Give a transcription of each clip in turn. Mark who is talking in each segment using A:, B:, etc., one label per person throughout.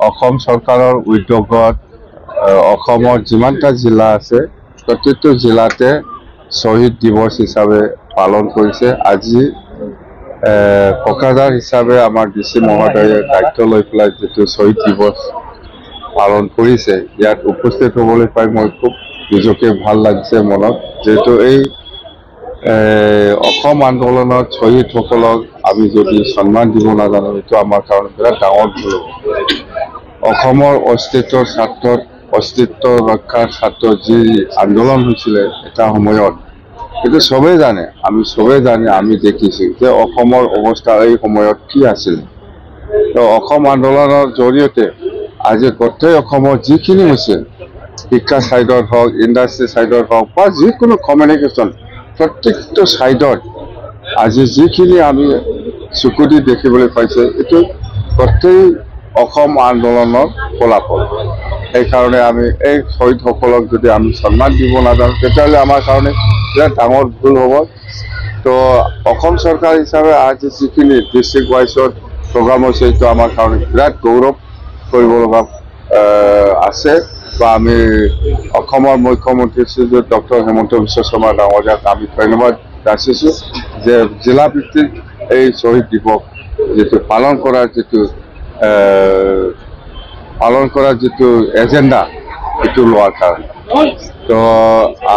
A: অসম চৰকাৰৰ উদ্যোগত অসমৰ যিমানটা জিলা আছে প্ৰত্যেকটো জিলাতে শ্বহীদ দিৱস হিচাপে পালন কৰিছে। আজি কোকৰাঝাৰ হিচাপে আমাৰ DC মহোদয়ে দায়িত্ব লৈ পেলাই যিটো শ্বহীদ দিৱস পালন কৰিছে, ইয়াত উপস্থিত হ'বলৈ পাই মই খুব নিজকে ভাল লাগিছে মনত। যিহেতু এই অসম আন্দোলনত শ্বহীদসকলক আমি যদি সন্মান দিব নাজানো, এইটো আমাৰ কাৰণে বিৰাট ডাঙৰ ভুল। অসমৰ অস্তিত্বৰ স্বাৰ্থত, অস্তিত্ব ৰক্ষাৰ স্বাৰ্থত যি আন্দোলন হৈছিলে এটা সময়ত, এইটো চবেই জানে, আমি চবেই জানে, আমি দেখিছোঁ যে অসমৰ অৱস্থা এই সময়ত কি আছিল। তো অসম আন্দোলনৰ জৰিয়তে আজি গোটেই অসমৰ যিখিনি হৈছে, শিক্ষা ছাইডত হওক, ইণ্ডাষ্ট্ৰি ছাইডত হওক বা যিকোনো কমিউনিকেশ্যন, প্ৰত্যেকটো ছাইডত আজি যিখিনি আমি চকু দি দেখিবলৈ পাইছে, এইটো গোটেই অসম আন্দোলনৰ ফলাফল। সেইকাৰণে আমি এই শ্বহীদসকলক যদি আমি সন্মান দিব নাজানো, তেতিয়াহ'লে আমাৰ কাৰণে বিৰাট ডাঙৰ ভুল হ'ব। তো অসম চৰকাৰ হিচাপে আজি যিখিনি ডিষ্ট্ৰিক্ট ৱাইজত প্ৰগ্ৰাম হৈছে, এইটো আমাৰ কাৰণে বিৰাট গৌৰৱ কৰিব লগা আছে। বা আমি অসমৰ মুখ্যমন্ত্ৰী শ্ৰীযুত ডক্টৰ হিমন্ত বিশ্ব শৰ্মা ডাঙৰীয়াক আমি ধন্যবাদ যাচিছোঁ যে জিলা ভিত্তিক এই শ্বহীদ দিৱস যিটো পালন কৰাৰ যিটো এজেণ্ডা, সেইটো লোৱাৰ কাৰণে। তো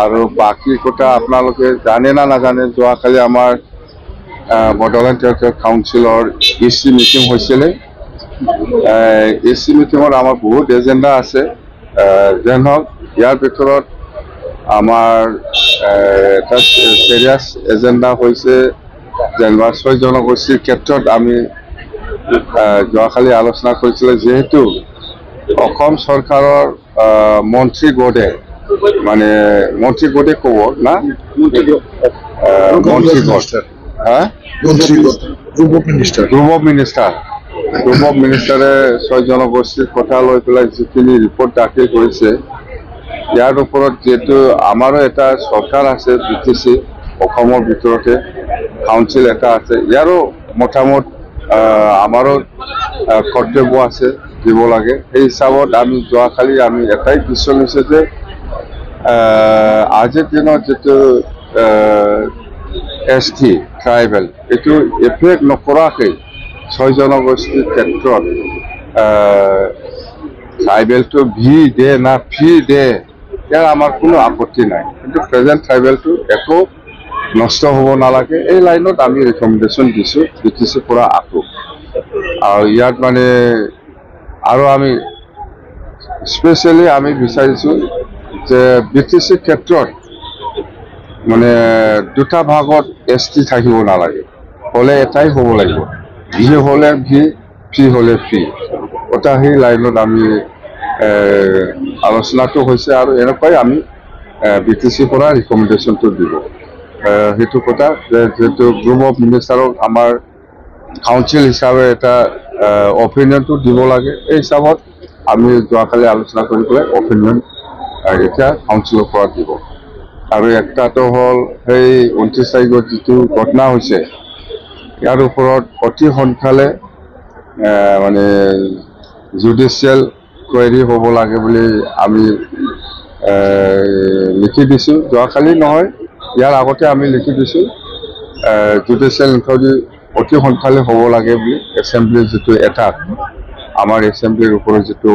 A: আৰু বাকী কথা আপোনালোকে জানে না নাজানে, যোৱাকালি আমাৰ বডোলেণ্ড টেৰিটৰিয়েল কাউন্সিলৰ EC মিটিং হৈছিলে। EC মিটিঙত আমাৰ বহুত এজেণ্ডা আছে। যেন হওক, ইয়াৰ ভিতৰত আমাৰ এটা চিৰিয়াছ এজেণ্ডা হৈছে যেনিবা 6 জনগোষ্ঠীৰ ক্ষেত্ৰত আমি যোৱাকালি আলোচনা কৰিছিলোঁ। যিহেতু অসম চৰকাৰৰ মন্ত্ৰী গোটে, মানে মন্ত্ৰী গোটে ক'ব না, মন্ত্ৰী গোট, গ্ৰুপ অফ মিনিষ্টাৰে 6 জনগোষ্ঠীৰ কথা লৈ পেলাই যিখিনি ৰিপৰ্ট দাখিল কৰিছে, ইয়াৰ ওপৰত যিহেতু আমাৰো এটা চৰকাৰ আছে, BTC অসমৰ ভিতৰতে কাউন্সিল এটা আছে, ইয়াৰো মতামত আমাৰো কৰ্তব্য আছে দিব লাগে। সেই হিচাপত আমি যোৱাকালি আমি এটাই ডিচিশ্যন লৈছে যে আজিৰ দিনত যিটো ST ট্ৰাইবেল, এইটো এফেক্ট নকৰাকৈ 6 জনগোষ্ঠীৰ ক্ষেত্ৰত ট্ৰাইবেলটো ভি দে না ফি দে, ইয়াৰ আমাৰ কোনো আপত্তি নাই, কিন্তু প্ৰেজেণ্ট ট্ৰাইবেলটো একো নষ্ট হ'ব নালাগে। এই লাইনত আমি ৰেকমেণ্ডেশ্যন দিছোঁ BTC পৰা আকৌ। আৰু ইয়াত মানে আৰু আমি স্পেচিয়েলি আমি বিচাৰিছোঁ যে BTC ক্ষেত্ৰত মানে দুটা ভাগত ST থাকিব নালাগে, হ'লে এটাই হ'ব লাগিব, ভি হ'লে ভি, ফি হ'লে ফি। কথা সেই লাইনত আমি আলোচনাটো হৈছে আৰু এনেকুৱাই আমি BTC পৰা ৰিকমেণ্ডেশ্যনটো দিব। সেইটো কথা যিহেতু গ্ৰুপ অফ মিনিষ্টাৰক আমাৰ কাউন্সিল হিচাপে এটা অপিনিয়নটো দিব লাগে। এই হিচাপত আমি যোৱাকালি আলোচনা কৰি পেলাই অপিনিয়ন এতিয়া কাউন্সিলৰ পৰা দিব। আৰু একটাটো হ'ল সেই 29 তাৰিখত যিটো ঘটনা হৈছে, ইয়াৰ ওপৰত অতি সোনকালে মানে জুডিচিয়েল কুৱেৰি হ'ব লাগে বুলি আমি লিখি দিছোঁ। যোৱাকালি নহয়, ইয়াৰ আগতে আমি লিখি দিছোঁ জুডিচিয়েল ইনকুৱাৰী অতি সোনকালে হ'ব লাগে বুলি। এছেম্বলিৰ যিটো এটাক, আমাৰ এছেম্বলিৰ ওপৰত যিটো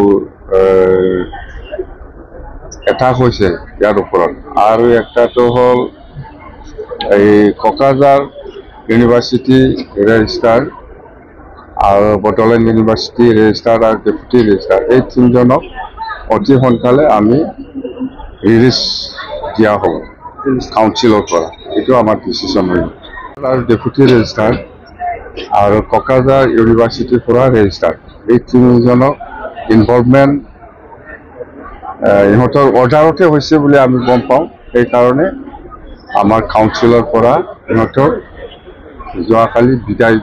A: এটাক হৈছে ইয়াৰ ওপৰত। আৰু একটাটো হ'ল এই কোকৰাঝাৰ ইউনিভাৰ্চিটি ৰেজিষ্ট্ৰাৰ আৰু বডোলেণ্ড ইউনিভাৰ্চিটি ৰেজিষ্ট্ৰাৰ আৰু ডেপুটি ৰেজিষ্ট্ৰাৰ, এই 3জনক অতি সোনকালে আমি ৰিলিজ দিয়া হ'ব কাউন্সিলৰ পৰা। এইটো আমাৰ ডিচিশ্যন হৈ গ'ল। আৰু ডেপুটি ৰেজিষ্ট্ৰাৰ আৰু কোকৰাঝাৰ ইউনিভাৰ্চিটিৰ পৰা ৰেজিষ্ট্ৰাৰ, এই 3জনক ইনভলভমেণ্ট ইহঁতৰ অৰ্ডাৰতে হৈছে বুলি আমি গম পাওঁ। সেইকাৰণে আমাৰ কাউন্সিলৰ পৰা ইহঁতক যোৱাকালি বিদায়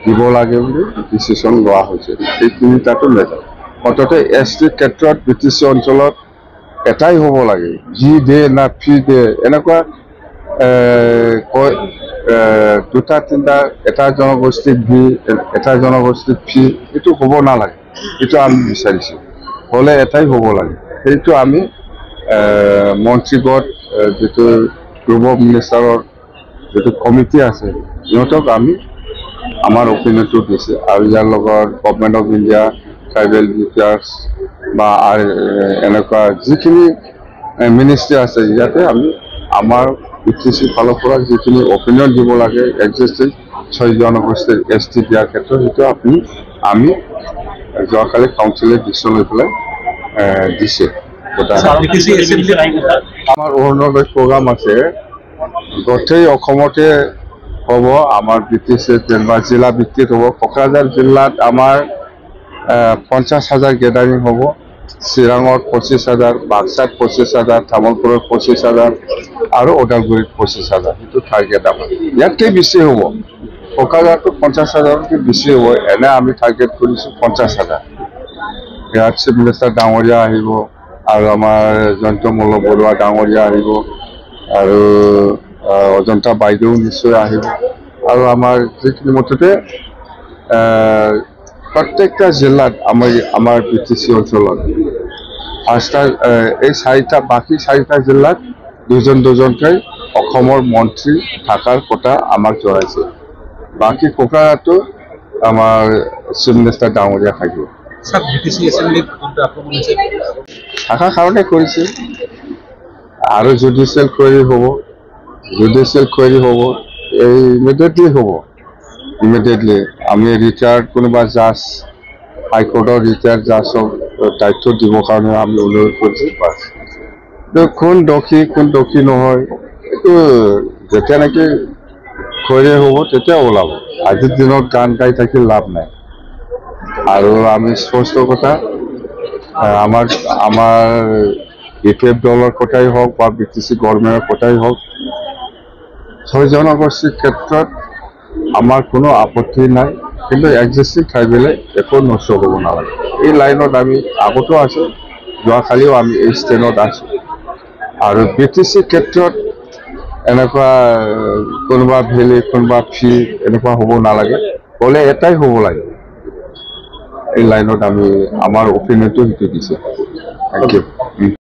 A: দিব লাগে বুলি ডিচিশ্যন লোৱা হৈছে। এই 3টাটো মেটাৰ। মুঠতে ST ক্ষেত্ৰত BTC অঞ্চলত এটাই হ'ব লাগে, ভি দে না ফি দে, এনেকুৱা কয় দুটা তিনিটা, এটা জনগোষ্ঠীত ভি, এটা জনগোষ্ঠীত ফি, এইটো হ'ব নালাগে। এইটো আমি বিচাৰিছোঁ হ'লে এটাই হ'ব লাগে সেইটো আমি মন্ত্ৰীগত যিটো গ্ৰুপ অফ মিনিষ্টাৰৰ যিটো কমিটি আছে সিহঁতক আমি আমাৰ অপিনিয়নটো দিছে আৰু ইয়াৰ লগত government of India tribal affairs বা এনেকুৱা যিখিনি মিনিষ্ট্ৰী আছে ইয়াতে আমি আমাৰ BTC ফালৰ পৰা যিখিনি অপিনিয়ন দিব লাগে এক্সিষ্টিং 6 জনগোষ্ঠীৰ ST দিয়াৰ ক্ষেত্ৰত সেইটো আমি যোৱাকালি কাউন্সিলে ডিচিশ্যন লৈ পেলাই দিছে আমাৰ অৰুণোদয় প্ৰগ্ৰাম আছে গোটেই অসমতে হ'ব আমাৰ BTC জিলা ভিত্তিত হ'ব কোকৰাঝাৰ জিলাত আমাৰ 50,000 গেডাৰিং হ'ব চিৰাঙত 25,000 বাক্সাত 25,000 তামুলপুৰত 25,000 আৰু ওদালগুৰিত 25,000 সেইটো টাৰ্গেট আমাৰ ইয়াতকৈ বেছি হ'ব কোকৰাঝাৰটো 50,000তকৈ বেছি হ'ব এনে আমি টাৰ্গেট কৰিছোঁ 50,000 ইয়াত চিফ মিনিষ্টাৰ ডাঙৰীয়া আহিব আৰু আমাৰ জয়ন্ত মল্ল বৰুৱা ডাঙৰীয়া আহিব আৰু অজন্তা বাইদেউ নিশ্চয় আহিব আৰু আমাৰ যিখিনি মুঠতে প্ৰত্যেকটা জিলাত আমাৰ BTC অঞ্চলত এই বাকী 4টা জিলাত দুজনকৈ অসমৰ মন্ত্ৰী থকাৰ কথা আমাক জনাইছে বাকী কোকৰাঝাৰটো আমাৰ চিফ মিনিষ্টাৰ ডাঙৰীয়া থাকিব থকাৰ কাৰণে কৰিছে আৰু জুডিচিয়েল কুৱেৰি হ'ব এই ইমিডিয়েটলি আমি ৰিটায়াৰ্ড কোনোবা জাজ হাইকোৰ্টৰ ৰিটায়াৰ্ড জাজক দায়িত্ব দিবৰ কাৰণে আমি অনুৰোধ কৰিছোঁ বাছ কোন দোষী নহয় এইটো যেতিয়া নেকি কুৱেৰি হ'ব তেতিয়া ওলাব আজিৰ দিনত গান গাই থাকি লাভ নাই আৰু আমি স্পষ্ট কথা আমাৰ BPF দলৰ কথাই হওক বা BTC গভৰ্ণমেণ্টৰ কথাই হওক 6 জনগোষ্ঠীৰ ক্ষেত্ৰত আমাৰ কোনো আপত্তি নাই কিন্তু এক্সিষ্টিং ট্ৰাইবেলে একো নষ্ট হ'ব নালাগে এই লাইনত আমি আগতো আছোঁ যোৱাকালিও আমি এই ষ্টেণ্ডত আছোঁ আৰু BTC ক্ষেত্ৰত এনেকুৱা কোনোবা ভেলি কোনোবা ফি এনেকুৱা হ'ব নালাগে হ'লে এটাই হ'ব লাগে এই লাইনত আমি আমাৰ অপিনিয়নটো সেইটো দিছোঁ থেংক ইউ